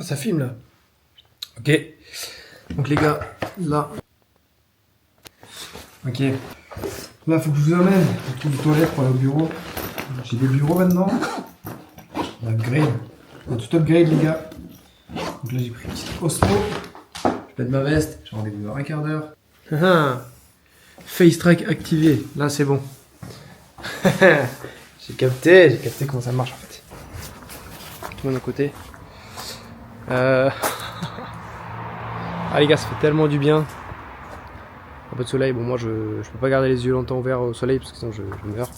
Ah, ça filme là. Ok. Donc les gars, là. Ok. Là, faut que je vous amène. Je trouve une toilette pour aller au bureau. J'ai des bureaux maintenant. On upgrade. On tout upgrade les gars. Donc là j'ai pris une petite Osmo. Je pète ma veste. J'ai rendez-vous dans un quart d'heure. Face track activé. Là c'est bon. J'ai capté comment ça marche en fait. Tout de mon côté. Ah les gars, ça fait tellement du bien. Un peu de soleil, bon moi je peux pas garder les yeux longtemps ouverts au soleil parce que sinon je meurs.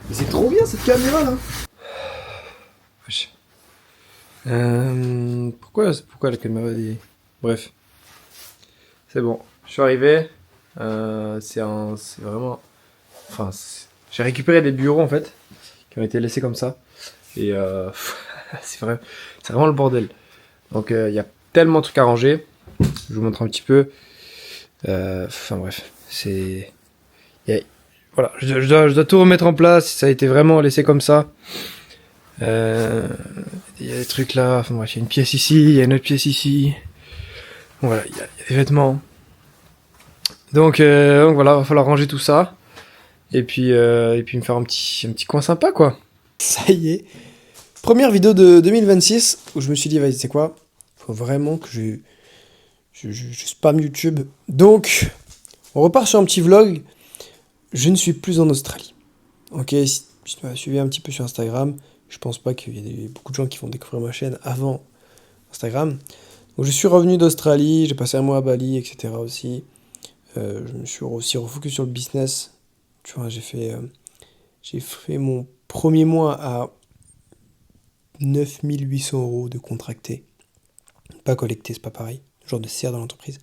Mais c'est trop bien cette caméra là. Wesh. Pourquoi la caméra est... Bref. C'est bon, je suis arrivé. C'est vraiment... Enfin, j'ai récupéré des bureaux en fait qui ont été laissés comme ça. Et c'est vraiment le bordel. Donc il y a tellement de trucs à ranger. Je vous montre un petit peu. Enfin bref, c'est... Voilà, je dois tout remettre en place. Ça a été vraiment laissé comme ça. Il y a des trucs là. Enfin bref, il y a une pièce ici, il y a une autre pièce ici. Voilà, il y a des vêtements. Donc voilà, va falloir ranger tout ça. Et puis me faire un petit coin sympa quoi. Ça y est. Première vidéo de 2026 où je me suis dit, vas-y, c'est quoi? Faut vraiment que je spam YouTube. Donc, on repart sur un petit vlog. Je ne suis plus en Australie. Ok, si tu m'as suivi un petit peu sur Instagram, je pense pas qu'il y ait beaucoup de gens qui vont découvrir ma chaîne avant Instagram. Donc, je suis revenu d'Australie, j'ai passé un mois à Bali, etc. aussi. Je me suis aussi refocus sur le business. Tu vois, j'ai fait mon premier mois à 9800 € de contracté. Pas collecté, c'est pas pareil. Genre de CR dans l'entreprise.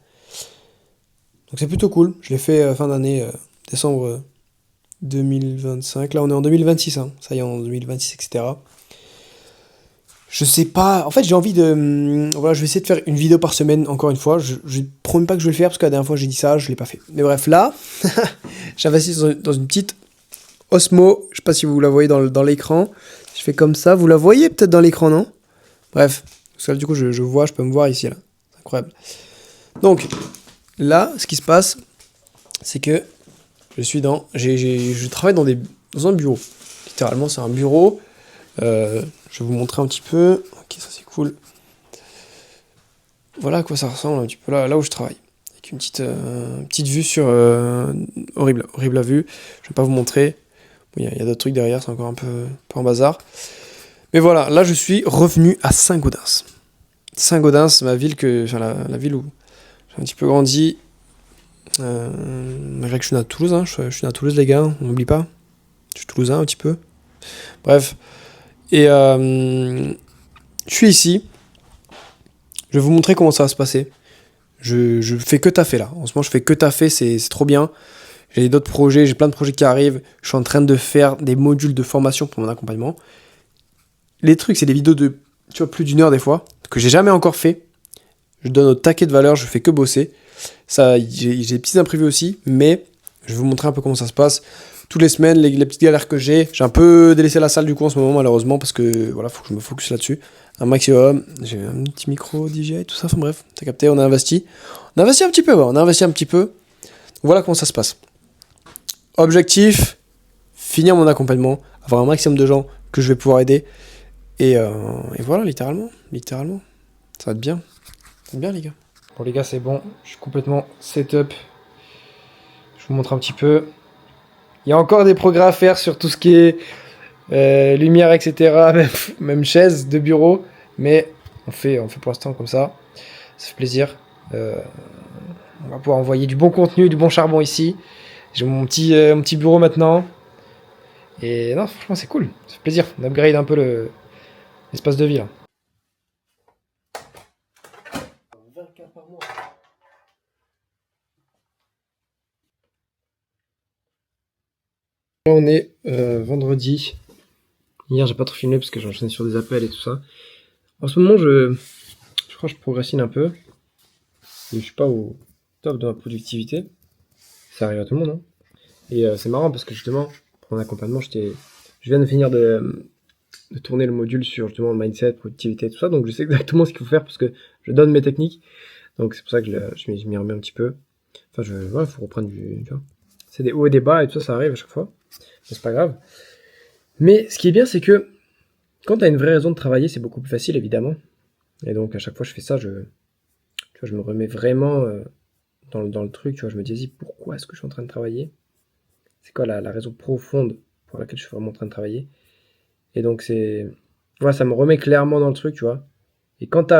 Donc c'est plutôt cool. Je l'ai fait fin d'année, décembre 2025. Là, on est en 2026, hein. Ça y est, en 2026, etc. Je sais pas. En fait, j'ai envie de. Voilà, je vais essayer de faire une vidéo par semaine, encore une fois. Je promets pas que je vais le faire parce que la dernière fois, j'ai dit ça, je l'ai pas fait. Mais bref, là, j'ai investi dans une petite Osmo. Je sais pas si vous la voyez dans l'écran. Je fais comme ça. Vous la voyez peut-être dans l'écran, non? Bref. Parce que là, du coup, je peux me voir ici, là. C'est incroyable. Donc, là, ce qui se passe, c'est que je travaille dans un bureau. Littéralement, c'est un bureau. Je vais vous montrer un petit peu. Ok, ça c'est cool. Voilà à quoi ça ressemble un petit peu là où je travaille. Avec une petite vue sur... horrible la vue. Je vais pas vous montrer. Bon, il y a d'autres trucs derrière, c'est encore un peu en bazar. Mais voilà, là je suis revenu à Saint-Gaudens. Saint-Gaudens, la ville où j'ai un petit peu grandi. Malgré que je suis né à Toulouse, hein. Je suis né à Toulouse les gars, on n'oublie pas. Je suis toulousain un petit peu. Bref. Et je suis ici. Je vais vous montrer comment ça va se passer. Je fais que taffer là. En ce moment, je fais que taffer, c'est trop bien. J'ai d'autres projets, j'ai plein de projets qui arrivent. Je suis en train de faire des modules de formation pour mon accompagnement. Les trucs, c'est des vidéos de plus d'une heure des fois, que j'ai jamais encore fait. Je donne au taquet de valeur, je fais que bosser. Ça, j'ai des petits imprévus aussi, mais je vais vous montrer un peu comment ça se passe. Toutes les semaines, les petites galères que j'ai un peu délaissé la salle du coup en ce moment malheureusement parce que voilà, faut que je me focus là-dessus un maximum. J'ai un petit micro DJI, tout ça, enfin bref, t'as capté, on a investi un petit peu, ouais, on a investi un petit peu. Voilà comment ça se passe. Objectif, finir mon accompagnement, avoir un maximum de gens que je vais pouvoir aider et voilà, littéralement, ça va être bien, les gars. Bon les gars, c'est bon, je suis complètement setup. Je vous montre un petit peu. Il y a encore des progrès à faire sur tout ce qui est lumière, etc. Même chaise de bureau. Mais on fait pour l'instant comme ça. Ça fait plaisir. On va pouvoir envoyer du bon contenu, du bon charbon ici. J'ai mon petit bureau maintenant. Et non, franchement, c'est cool. Ça fait plaisir. On upgrade un peu l'espace de vie là. 24 par mois. Là, on est vendredi. Hier, j'ai pas trop filmé parce que j'ai enchaîné sur des appels et tout ça. En ce moment, je crois que je progressine un peu. Et je suis pas au top de ma productivité. Ça arrive à tout le monde, hein. Et c'est marrant parce que justement, pour mon accompagnement, je viens de finir de de tourner le module sur justement le mindset, productivité, tout ça. Donc je sais exactement ce qu'il faut faire parce que je donne mes techniques. Donc c'est pour ça que je m'y remets un petit peu. Enfin, voilà, faut reprendre tu vois. C'est des hauts et des bas et tout ça, ça arrive à chaque fois. Mais c'est pas grave. Mais ce qui est bien, c'est que quand t'as une vraie raison de travailler, c'est beaucoup plus facile, évidemment. Et donc à chaque fois que je fais ça, tu vois, je me remets vraiment dans le truc. Tu vois, je me dis, vas-y, pourquoi est-ce que je suis en train de travailler? C'est quoi la raison profonde pour laquelle je suis vraiment en train de travailler? Et donc voilà, ça me remet clairement dans le truc, tu vois. Et quand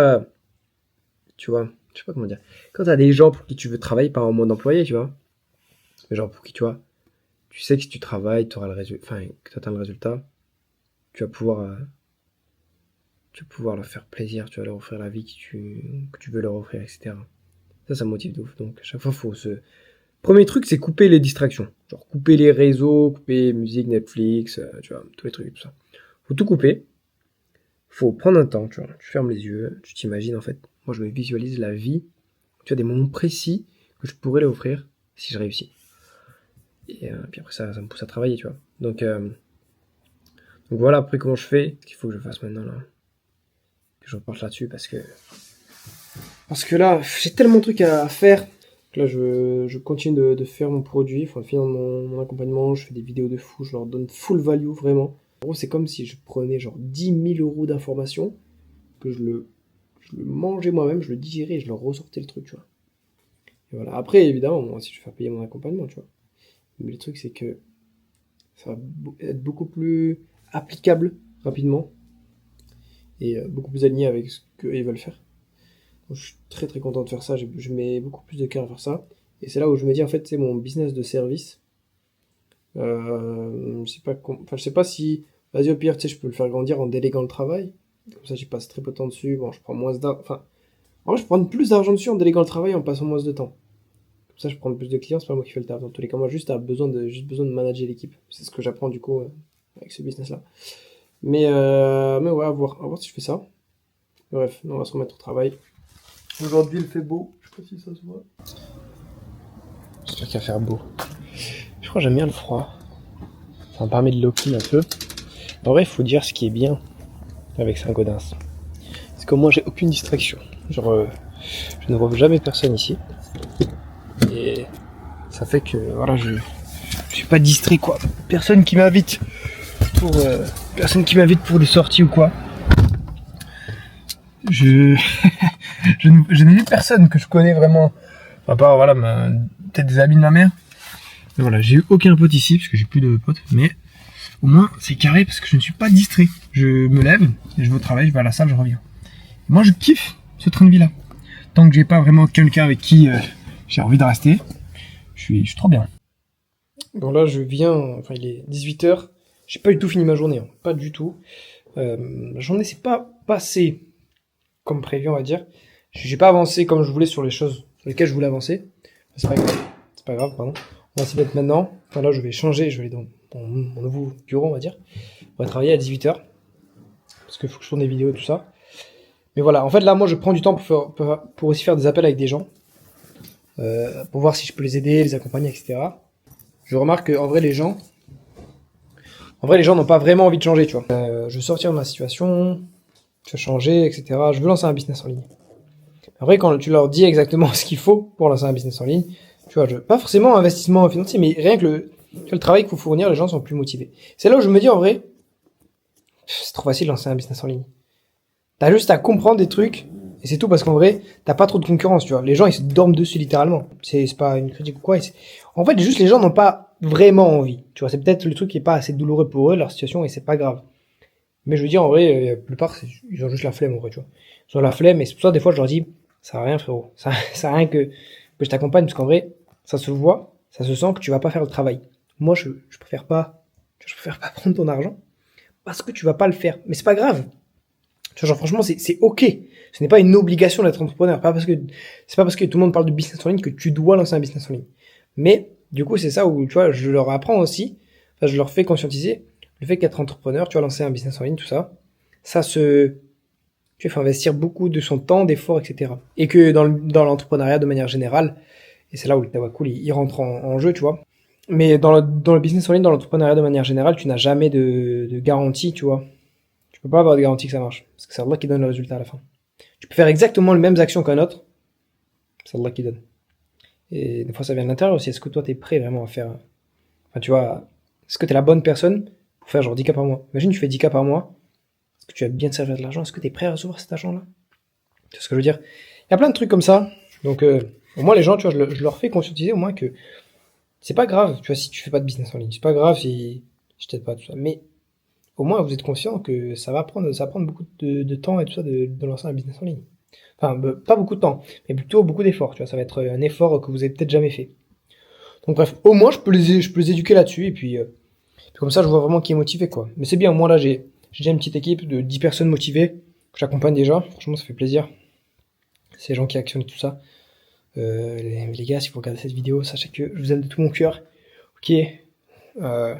tu vois, je sais pas comment dire, quand t'as des gens pour qui tu veux travailler, pas en mode employé, tu vois, mais genre pour qui, tu vois, tu sais que si tu travailles, t'auras le résultat, enfin, que t'atteins le résultat, tu vas pouvoir leur faire plaisir, tu vas leur offrir la vie que tu veux leur offrir, etc. Ça motive de ouf. Donc, à chaque fois, premier truc, c'est couper les distractions. Genre, couper les réseaux, couper musique, Netflix, tu vois, tous les trucs, tout ça. Faut tout couper. Faut prendre un temps, tu vois. Tu fermes les yeux, tu t'imagines, en fait. Moi, je me visualise la vie. Tu as des moments précis que je pourrais leur offrir si je réussis. Et puis après, ça me pousse à travailler, tu vois. Donc voilà, après, comment je fais? Ce qu'il faut que je fasse maintenant, là. Que je reparte là-dessus, parce que là, j'ai tellement de trucs à faire. Là, je continue de faire mon produit, enfin, finir mon accompagnement, je fais des vidéos de fou, je leur donne full value, vraiment. En gros, c'est comme si je prenais genre 10 000 euros d'informations, que je le mangeais moi-même, je le digérais et je leur ressortais le truc, tu vois. Et voilà. Après, évidemment, moi aussi, je vais faire payer mon accompagnement, tu vois. Mais le truc, c'est que ça va être beaucoup plus applicable rapidement et beaucoup plus aligné avec ce qu'ils veulent faire. Donc, je suis très très content de faire ça, je mets beaucoup plus de cœur à faire ça. Et c'est là où je me dis, en fait, c'est mon business de service. Je sais pas si, vas-y, au pire, tu sais, je peux le faire grandir en déléguant le travail. Comme ça, j'y passe très peu de temps dessus. Bon, je prends moins d'argent. Enfin, en vrai, je prends plus d'argent dessus en déléguant le travail et en passant moins de temps. Comme ça, je prends plus de clients, c'est pas moi qui fais le taf. Dans tous les cas, moi, juste besoin de manager l'équipe. C'est ce que j'apprends du coup avec ce business-là. Mais ouais, à voir si je fais ça. Bref, on va se remettre au travail. Aujourd'hui, il fait beau. Je sais pas si ça se voit. J'espère qu'il va faire beau. Je crois que j'aime bien le froid. Ça me permet de lock-in un peu. En vrai, il faut dire ce qui est bien avec Saint-Gaudens. C'est que moi, j'ai aucune distraction. Genre, je ne vois jamais personne ici. Et ça fait que, voilà, je suis pas distrait, quoi. Personne qui m'invite pour des sorties ou quoi. Je n'ai vu personne que je connais vraiment. À part, voilà, peut-être des amis de ma mère. Mais voilà, j'ai eu aucun pote ici, parce que j'ai plus de potes. Mais au moins, c'est carré, parce que je ne suis pas distrait. Je me lève, et je vais au travail, je vais à la salle, je reviens. Et moi, je kiffe ce train de vie-là. Tant que j'ai pas vraiment quelqu'un avec qui j'ai envie de rester, je suis trop bien. Bon, là, enfin, il est 18h. J'ai pas du tout fini ma journée, hein. Pas du tout. La journée s'est pas passée comme prévu, on va dire. J'ai pas avancé comme je voulais sur les choses sur lesquelles je voulais avancer. C'est pas grave, pardon. On va s'y mettre maintenant. Enfin, là, je vais changer, je vais aller dans mon nouveau bureau, on va dire. On va travailler à 18h. Parce qu'il faut que je tourne des vidéos et tout ça. Mais voilà, en fait, là, moi, je prends du temps pour aussi faire des appels avec des gens. Pour voir si je peux les aider, les accompagner, etc. Je remarque qu'en vrai, les gens n'ont pas vraiment envie de changer, tu vois. Je veux sortir de ma situation, je veux changer, etc. Je veux lancer un business en ligne. Après, quand tu leur dis exactement ce qu'il faut pour lancer un business en ligne, tu vois, pas forcément investissement financier, mais rien que le travail qu'il faut fournir, les gens sont plus motivés. C'est là où je me dis, en vrai, c'est trop facile de lancer un business en ligne. T'as juste à comprendre des trucs, et c'est tout, parce qu'en vrai, t'as pas trop de concurrence, tu vois. Les gens, ils se dorment dessus, littéralement. C'est pas une critique ou quoi. En fait, juste, les gens n'ont pas vraiment envie. Tu vois, c'est peut-être le truc qui est pas assez douloureux pour eux, leur situation, et c'est pas grave. Mais je veux dire, en vrai, la plupart, ils ont juste la flemme, en vrai, tu vois. Ils ont la flemme, et c'est pour ça, des fois, je leur dis, ça sert à rien, frérot. Ça sert à rien que je t'accompagne, parce qu'en vrai, ça se voit, ça se sent que tu vas pas faire le travail. Moi, je préfère pas prendre ton argent, parce que tu vas pas le faire. Mais c'est pas grave. Tu vois, genre, franchement, c'est ok. Ce n'est pas une obligation d'être entrepreneur. C'est pas parce que tout le monde parle de business en ligne que tu dois lancer un business en ligne. Mais, du coup, c'est ça où, tu vois, je leur apprends aussi, enfin, je leur fais conscientiser le fait qu'être entrepreneur, tu vas lancer un business en ligne, tout ça, tu fais investir beaucoup de son temps, d'efforts, etc. Et que dans l'entrepreneuriat de manière générale, et c'est là où le Tawakul, il rentre en jeu, tu vois. Mais dans le business en ligne, dans l'entrepreneuriat de manière générale, tu n'as jamais de garantie, tu vois. tu peux pas avoir de garantie que ça marche. Parce que c'est Allah qui donne le résultat à la fin. Tu peux faire exactement les mêmes actions qu'un autre, c'est Allah qui donne. Et des fois, ça vient de l'intérieur aussi. Est-ce que toi, t'es prêt vraiment à faire. Enfin, tu vois, est-ce que t'es la bonne personne pour faire genre 10K par mois? Imagine, tu fais 10K par mois. Est-ce que tu vas bien te servir de l'argent? Est-ce que t'es prêt à recevoir cet argent-là? C'est ce que je veux dire. Il y a plein de trucs comme ça. Donc, au moins, les gens, tu vois, je leur fais conscientiser au moins que c'est pas grave, tu vois, si tu fais pas de business en ligne. C'est pas grave si je t'aide pas, tout ça. Mais au moins, vous êtes conscient que ça va prendre beaucoup de temps et tout ça de lancer un business en ligne. Enfin, pas beaucoup de temps, mais plutôt beaucoup d'efforts, tu vois. Ça va être un effort que vous avez peut-être jamais fait. Donc, bref, au moins, je peux les éduquer là-dessus. Et puis, comme ça, je vois vraiment qui est motivé, quoi. Mais c'est bien, au moins, là, j'ai déjà une petite équipe de 10 personnes motivées que j'accompagne déjà. Franchement, ça fait plaisir. C'est les gens qui actionnent tout ça. Les gars, si vous regardez cette vidéo, sachez que je vous aime de tout mon cœur. Ok. Euh,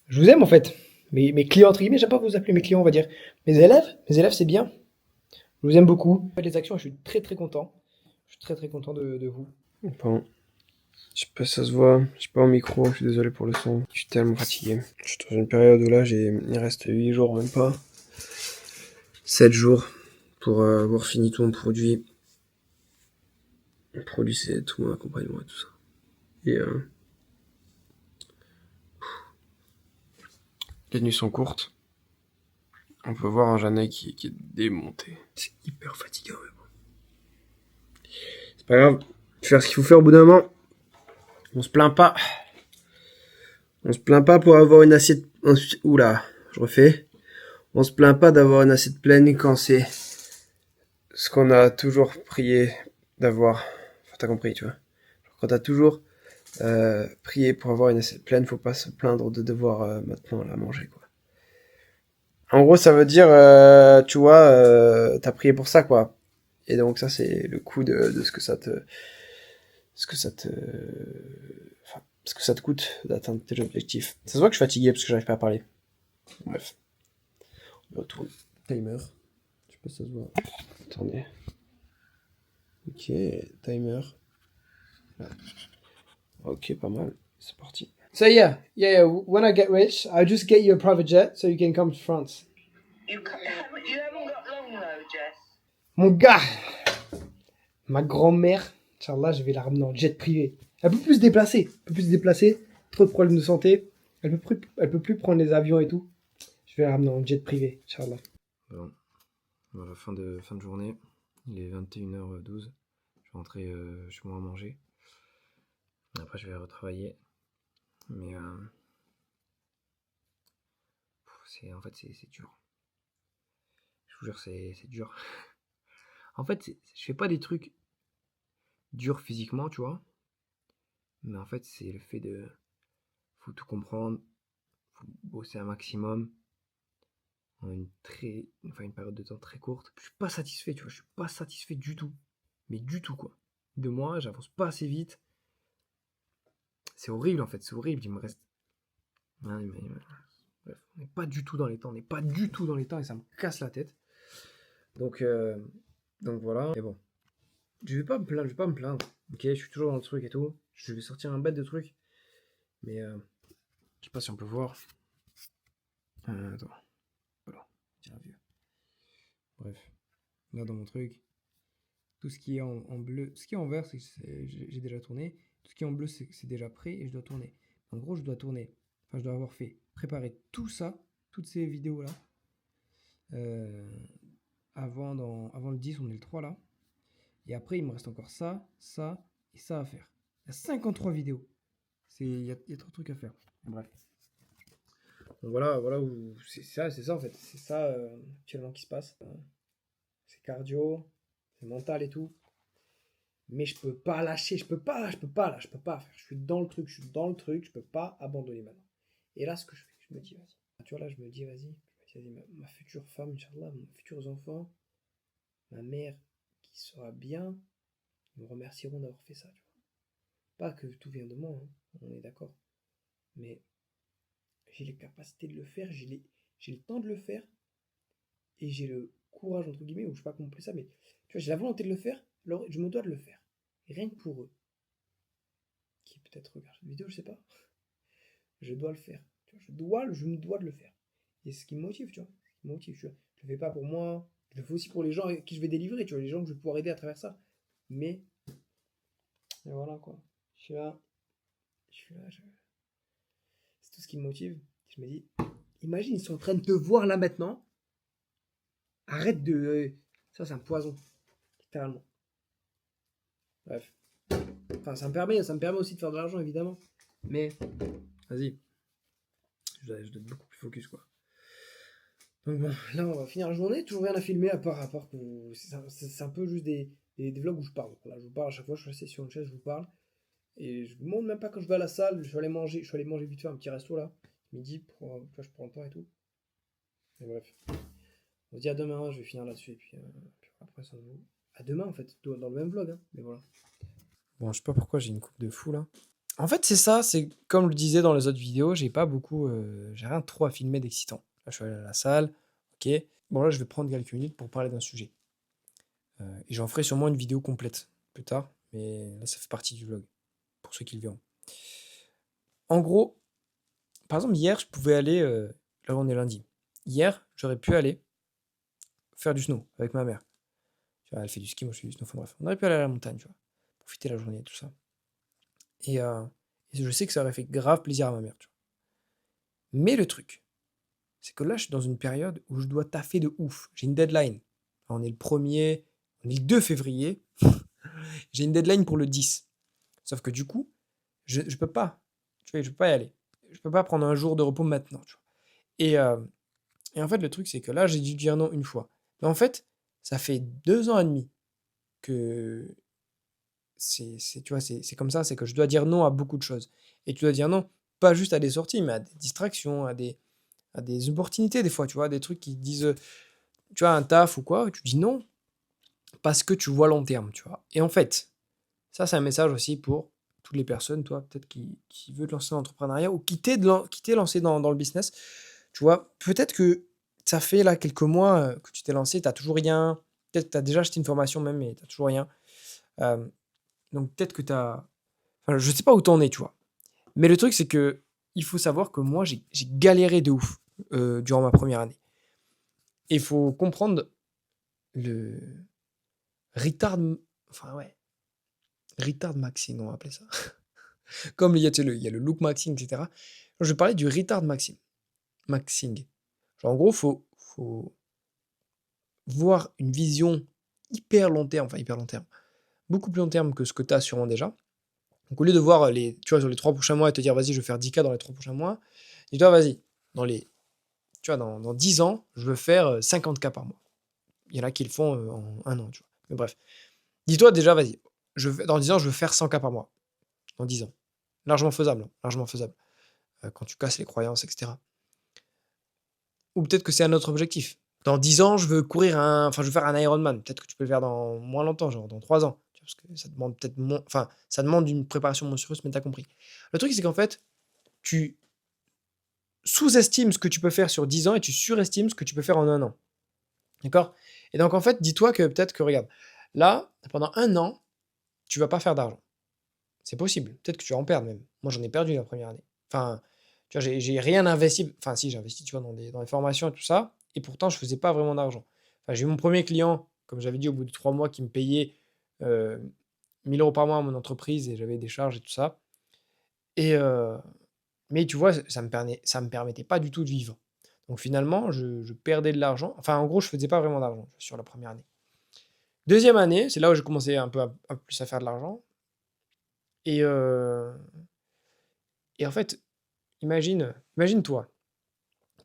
je vous aime en fait. Mes clients, entre guillemets, j'aime pas vous appeler mes clients, on va dire. Mes élèves c'est bien. Je vous aime beaucoup. Faites les actions, je suis très très content. Je suis très très content de vous. Bon. Je sais pas si ça se voit, je suis pas au micro, je suis désolé pour le son. Je suis tellement fatigué. Je suis dans une période où là, il reste 8 jours, même pas. 7 jours pour avoir fini tout mon produit. Le produit, c'est tout mon accompagnement et tout ça. Et les nuits sont courtes. On peut voir un Jeannet qui est démonté. C'est hyper fatigant, mais bon. C'est pas grave, faire ce qu'il faut faire au bout d'un moment. On se plaint pas. On se plaint pas pour avoir une assiette... Oula, je refais. On se plaint pas d'avoir une assiette pleine quand c'est ce qu'on a toujours prié d'avoir. Enfin, t'as compris, tu vois. Quand t'as toujours prié pour avoir une assiette pleine, faut pas se plaindre de devoir maintenant la manger, quoi. En gros, ça veut dire, tu vois, t'as prié pour ça, quoi. Et donc ça, c'est le coût de ce que ça te... Enfin, ce que ça te coûte d'atteindre tes objectifs. Ça se voit que je suis fatigué parce que j'arrive pas à parler. Bref. On retourne. Timer. Je sais pas si ça se voit. Attendez. Ok, timer. Là. Ok, pas mal. C'est parti. So yeah. When I get rich, I'll just get you a private jet so you can come to France. You haven't got long though, Jess. Mon gars, ma grand-mère, Inch'Allah, je vais la ramener en jet privé. Elle peut plus se déplacer. Trop de problèmes de santé. Elle peut plus prendre les avions et tout. Je vais la ramener en jet privé, Inch'Allah. Bon. Voilà, fin de journée. Il est 21h12. Je vais rentrer chez moi à manger. Après, je vais retravailler. Mais en fait, c'est dur. Je vous jure, c'est dur. En fait, je fais pas des trucs durs physiquement, tu vois. Mais en fait, c'est le fait de... Faut tout comprendre. Faut bosser un maximum. En une période de temps très courte. Je suis pas satisfait, tu vois. Je suis pas satisfait du tout. Mais du tout, quoi. De moi, j'avance pas assez vite. C'est horrible, en fait. C'est horrible. Il me reste... Ouais, bref, on n'est pas du tout dans les temps. On n'est pas du tout dans les temps et ça me casse la tête. Donc voilà. Et bon. Je vais pas me plaindre. Ok, je suis toujours dans le truc et tout. Je vais sortir un bête de truc. Mais je sais pas si on peut voir. Attends. Voilà. Tiens, vieux. Bref. Là dans mon truc. Tout ce qui est en bleu. Ce qui est en vert, j'ai déjà tourné. Tout ce qui est en bleu, c'est déjà prêt et je dois tourner. En gros, je dois tourner. Enfin, je dois avoir préparer tout ça. Toutes ces vidéos-là. Avant le 10, on est le 3 là. Et après, il me reste encore ça, ça et ça à faire. Il y a 53 vidéos. Il y a trop de trucs à faire. Bref. Donc voilà où c'est ça en fait. C'est ça actuellement qui se passe. C'est cardio, c'est mental et tout. Mais je peux pas lâcher, je peux pas faire. Je suis dans le truc, je peux pas abandonner maintenant. Et là, ce que je fais, je me dis, vas-y. Tu vois, là, je me dis, vas-y, ma future femme, Inch'Allah, mes futurs enfants, ma mère qui sera bien, ils me remercieront d'avoir fait ça, tu vois. Pas que tout vient de moi, hein, on est d'accord. Mais j'ai les capacités de le faire, j'ai le temps de le faire, et j'ai le courage, entre guillemets, ou je sais pas comment on appelle ça, mais tu vois, j'ai la volonté de le faire, alors je me dois de le faire. Et rien que pour eux, qui peut-être regardent cette vidéo, je sais pas, je dois le faire. Tu vois, je me dois de le faire. Et c'est ce qui me motive, tu vois. qui me motive, tu vois. Je le fais pas pour moi, je le fais aussi pour les gens avec qui je vais délivrer, tu vois, les gens que je vais pouvoir aider à travers ça. Mais, et voilà quoi. Je suis là, c'est tout ce qui me motive. Je me dis, imagine, ils sont en train de te voir là maintenant. Arrête de. Ça, c'est un poison, littéralement. Bref. Enfin, ça me permet aussi de faire de l'argent, évidemment. Mais, vas-y. Je dois être beaucoup plus focus, quoi. Donc bon, là, on va finir la journée. Toujours rien à filmer, à part que c'est un peu juste des vlogs où je parle. Là, je vous parle à chaque fois, je suis assis sur une chaise, je vous parle. Et je vous montre même pas quand je vais à la salle. Je suis allé manger vite fait un petit resto, là. Midi, je prends le temps et tout. Et bref. On se dit à demain, je vais finir là-dessus. Et puis après, ça vous. À demain, en fait, dans le même vlog, hein. Mais voilà. Bon, je sais pas pourquoi j'ai une coupe de fou là. En fait, c'est ça, c'est comme je le disais dans les autres vidéos, j'ai pas beaucoup, j'ai rien trop à filmer d'excitant. Là, je suis allé à la salle, ok. Bon, là, je vais prendre quelques minutes pour parler d'un sujet. Et j'en ferai sûrement une vidéo complète plus tard, mais là, ça fait partie du vlog, pour ceux qui le verront. En gros, par exemple, hier, je pouvais aller, là, on est lundi. Hier, j'aurais pu aller faire du snow avec ma mère. Tu vois, elle fait du ski, moi je fais du snow, enfin bref. On aurait pu aller à la montagne, tu vois, profiter de la journée, tout ça. Et je sais que ça aurait fait grave plaisir à ma mère, tu vois. Mais le truc, c'est que là, je suis dans une période où je dois taffer de ouf. J'ai une deadline. On est on est le 2 février. J'ai une deadline pour le 10. Sauf que du coup, je peux pas. Tu vois, je peux pas y aller. Je peux pas prendre un jour de repos maintenant, tu vois. Et en fait, le truc, c'est que là, j'ai dû dire non une fois. Mais en fait, ça fait 2 ans et demi que tu vois, c'est comme ça, c'est que je dois dire non à beaucoup de choses. Et tu dois dire non, pas juste à des sorties, mais à des distractions, à des opportunités, des fois, tu vois, des trucs qui disent, tu vois, un taf ou quoi, tu dis non, parce que tu vois long terme, tu vois. Et en fait, ça, c'est un message aussi pour toutes les personnes, toi, peut-être qui veulent te lancer dans l'entrepreneuriat ou qui t'est lancé dans le business. Tu vois, peut-être que ça fait là quelques mois que tu t'es lancé, tu n'as toujours rien. Peut-être que tu as déjà acheté une formation même, mais tu n'as toujours rien. Euh, donc peut-être que tu as. Enfin, je sais pas où t'en es, tu vois. Mais le truc, c'est que il faut savoir que moi, j'ai galéré de ouf durant ma première année. Et il faut comprendre le retard. Enfin, ouais. Retard maxing, on va appeler ça. Comme il y a, tu sais, il y a le look maxing, etc. Je vais parler du retard maxing. Maxing. Genre, en gros, faut voir une vision hyper long terme, enfin hyper long terme, beaucoup plus long terme que ce que tu as sûrement déjà. Donc au lieu de voir tu vois, sur les 3 prochains mois et te dire vas-y, je vais faire 10K dans les 3 prochains mois, dis-toi vas-y, tu vois, dans 10 ans, je veux faire 50K par mois. Il y en a qui le font en un an, tu vois. Mais bref, dis-toi déjà vas-y, dans 10 ans, je veux faire 100K par mois. Dans 10 ans. Largement faisable, hein, largement faisable. Quand tu casses les croyances, etc. Ou peut-être que c'est un autre objectif. Dans 10 ans, je veux je veux faire un Ironman. Peut-être que tu peux le faire dans moins longtemps, genre dans 3 ans. Parce que ça demande peut-être moins. Enfin, ça demande une préparation monstrueuse, mais t'as compris. Le truc, c'est qu'en fait, tu sous-estimes ce que tu peux faire sur 10 ans et tu surestimes ce que tu peux faire en un an. D'accord? Et donc, en fait, dis-toi que peut-être que, regarde, là, pendant un an, tu vas pas faire d'argent. C'est possible. Peut-être que tu vas en perdre même. Moi, j'en ai perdu la première année. Enfin, tu vois, j'ai rien investi. Enfin, si, j'ai investi, tu vois, dans les formations et tout ça. Et pourtant, je faisais pas vraiment d'argent. Enfin, j'ai eu mon premier client, comme j'avais dit, au bout de 3 mois, qui me payait 1000 euros par mois à mon entreprise et j'avais des charges et tout ça. Et, mais tu vois, ça me permettait pas du tout de vivre. Donc finalement, je perdais de l'argent. Enfin, en gros, je faisais pas vraiment d'argent sur la première année. Deuxième année, c'est là où j'ai commencé un peu plus à faire de l'argent. Et, et en fait, imagine-toi,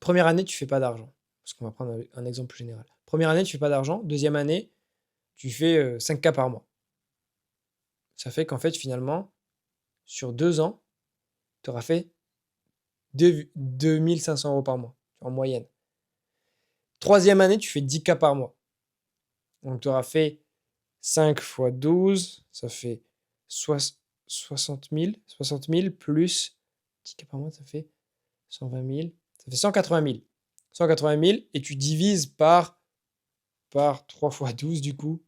première année, tu fais pas d'argent. Parce qu'on va prendre un exemple général. Première année, tu fais pas d'argent. Deuxième année, tu fais 5K par mois. Ça fait qu'en fait, finalement, sur 2 ans, tu auras fait 2500 euros par mois, en moyenne. Troisième année, tu fais 10K par mois. Donc, tu auras fait 5 fois 12, ça fait 60 000. 60 000 plus 10K par mois, ça fait 120 000. Ça fait 180 000. 180 000 et tu divises par 3 fois 12 du coup.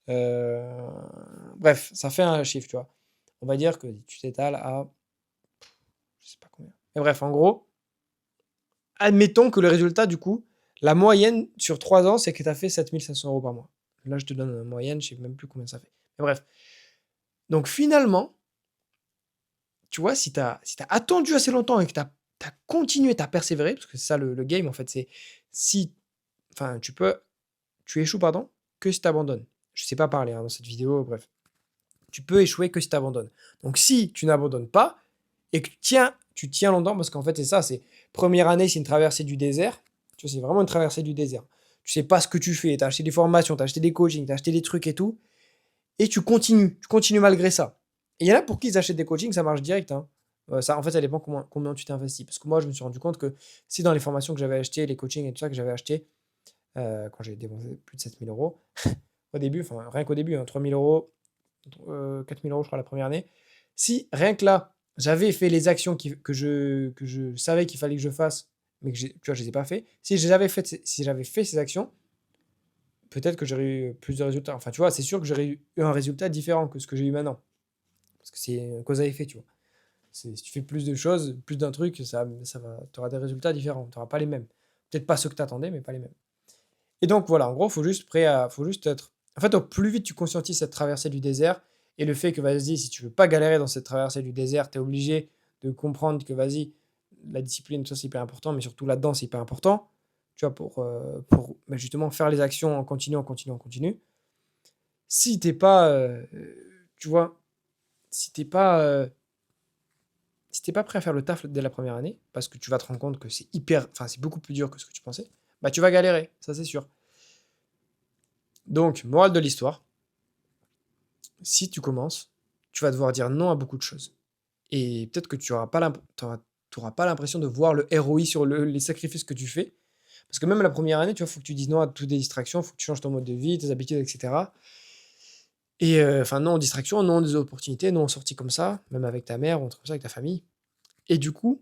Bref, ça fait un chiffre, tu vois. On va dire que tu t'étales à... Je sais pas combien. Mais bref, en gros, admettons que le résultat, du coup, La moyenne sur 3 ans, c'est que tu as fait 7500 € par mois. Là, je te donne la moyenne, je sais même plus combien ça fait. Mais bref. Donc finalement, tu vois, si tu as attendu assez longtemps et que tu as continué, tu as persévéré, parce que c'est ça le game en fait, c'est si, enfin, tu échoues, pardon, que si tu abandonnes. Je sais pas parler dans cette vidéo, bref. Tu peux échouer que si tu abandonnes. Donc si tu n'abandonnes pas et que tu tiens longtemps, parce qu'en fait c'est ça, c'est première année, c'est une traversée du désert. Tu vois, c'est vraiment une traversée du désert. Tu sais pas ce que tu fais, tu as acheté des formations, tu as acheté des coachings, tu as acheté des trucs et tout, et tu continues malgré ça. Et il y en a pour qui ils achètent des coachings, ça marche direct. Hein. Ça, en fait, ça dépend combien tu t'investis. Parce que moi, je me suis rendu compte que si dans les formations que j'avais achetées, les coachings et tout ça que j'avais acheté, quand j'ai dépensé plus de 7000 €, au début, enfin rien qu'au début, hein, 3000 €, 4000 € je crois la première année, si rien que là, j'avais fait les actions que je savais qu'il fallait que je fasse, mais que tu vois, je les ai pas fait, si j'avais fait ces actions, peut-être que j'aurais eu plus de résultats. Enfin, tu vois, c'est sûr que j'aurais eu un résultat différent que ce que j'ai eu maintenant. Parce que c'est cause à effet, tu vois. Si tu fais plus de choses, plus d'un truc, tu auras des résultats différents. Tu n'auras pas les mêmes. Peut-être pas ceux que tu attendais, mais pas les mêmes. Et donc voilà, en gros, faut juste être. En fait, au plus vite tu conscientises cette traversée du désert et le fait que vas-y, si tu veux pas galérer dans cette traversée du désert, tu es obligé de comprendre que vas-y, la discipline, tout ça c'est hyper important, mais surtout là-dedans c'est hyper important, tu vois, pour justement faire les actions en continu, en continu, en continu. Si t'es pas, tu vois, si t'es pas, si t'es pas prêt à faire le taf dès la première année, parce que tu vas te rendre compte que c'est beaucoup plus dur que ce que tu pensais, bah tu vas galérer, ça c'est sûr. Donc, morale de l'histoire, si tu commences, tu vas devoir dire non à beaucoup de choses. Et peut-être que tu n'auras pas l'impression de voir le ROI sur les sacrifices que tu fais. Parce que même la première année, tu vois, il faut que tu dises non à toutes les distractions, il faut que tu changes ton mode de vie, tes habitudes, etc. Et enfin, non aux distractions, non aux opportunités, non aux sorties comme ça, même avec ta mère ou un truc comme ça, avec ta famille. Et du coup,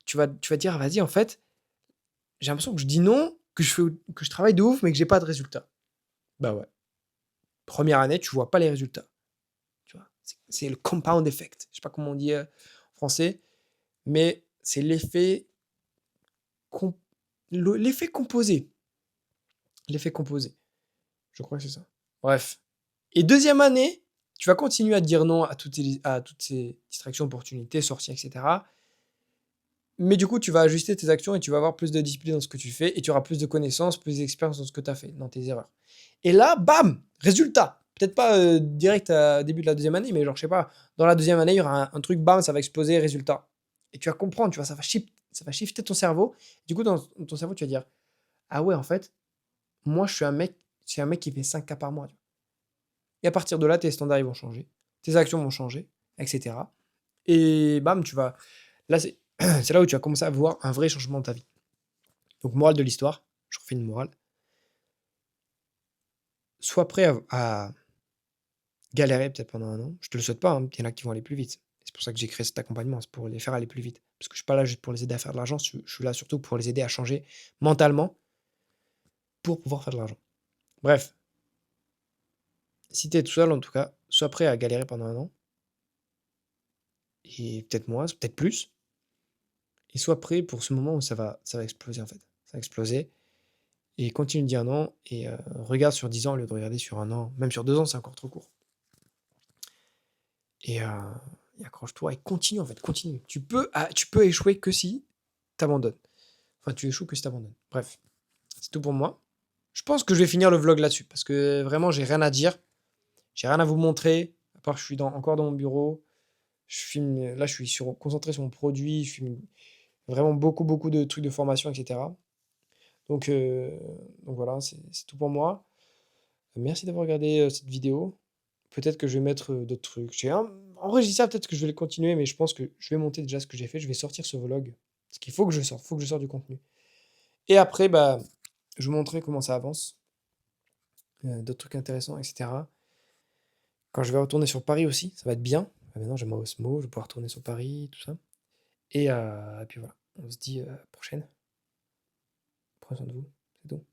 tu vas dire, vas-y, en fait, j'ai l'impression que je dis non, que je travaille de ouf, mais que j'ai pas de résultats. Bah ouais. Première année, tu vois pas les résultats. Tu vois, c'est le compound effect. Je sais pas comment on dit en français, mais c'est com- l'effet composé. L'effet composé. Je crois que c'est ça. Bref. Et deuxième année, tu vas continuer à dire non à toutes ces distractions, opportunités, sorties, etc. Mais du coup, tu vas ajuster tes actions et tu vas avoir plus de discipline dans ce que tu fais et tu auras plus de connaissances, plus d'expérience dans ce que tu as fait, dans tes erreurs. Et là, bam, résultat. Peut-être pas direct au début de la deuxième année, mais genre, je sais pas, dans la deuxième année, il y aura un truc, bam, ça va exploser, résultat. Et tu vas comprendre, tu vois, ça va shifter ton cerveau. Du coup, dans ton cerveau, tu vas dire, ah ouais, en fait, moi, c'est un mec qui fait 5K par mois. Et à partir de là, tes standards ils vont changer, tes actions vont changer, etc. Et bam, là, c'est là où tu vas commencer à voir un vrai changement de ta vie. Donc, morale de l'histoire, je refais une morale. Sois prêt à galérer peut-être pendant un an. Je te le souhaite pas, hein. Il y en a qui vont aller plus vite. C'est pour ça que j'ai créé cet accompagnement, c'est pour les faire aller plus vite. Parce que je suis pas là juste pour les aider à faire de l'argent, je suis là surtout pour les aider à changer mentalement pour pouvoir faire de l'argent. Bref, si tu es tout seul, en tout cas, sois prêt à galérer pendant un an. Et peut-être moins, peut-être plus. Et sois prêt pour ce moment où ça va exploser en fait. Ça va exploser. Et continue de dire non. Et regarde sur 10 ans au lieu de regarder sur un an. Même sur 2 ans, c'est encore trop court. Et accroche-toi et continue en fait. Continue. Tu peux échouer que si t'abandonnes. Enfin, tu échoues que si t'abandonnes. Bref, c'est tout pour moi. Je pense que je vais finir le vlog là-dessus. Parce que vraiment, j'ai rien à dire. J'ai rien à vous montrer. À part que je suis encore dans mon bureau. Je filme, là, je suis concentré sur mon produit. Je filme vraiment beaucoup, beaucoup de trucs de formation, etc. Donc voilà, c'est tout pour moi. Merci d'avoir regardé cette vidéo. Peut-être que je vais mettre d'autres trucs. En vrai, je dis ça, peut-être que je vais le continuer, mais je pense que je vais monter déjà ce que j'ai fait. Je vais sortir ce vlog. Parce qu'il faut que je sorte, faut que je sorte du contenu. Et après, bah, je vous montrerai comment ça avance. D'autres trucs intéressants, etc. Quand je vais retourner sur Paris aussi, ça va être bien. Maintenant, j'ai ma Osmo, je vais pouvoir retourner sur Paris, tout ça. Et puis voilà, on se dit à la prochaine. Prenez soin de vous, c'est tout.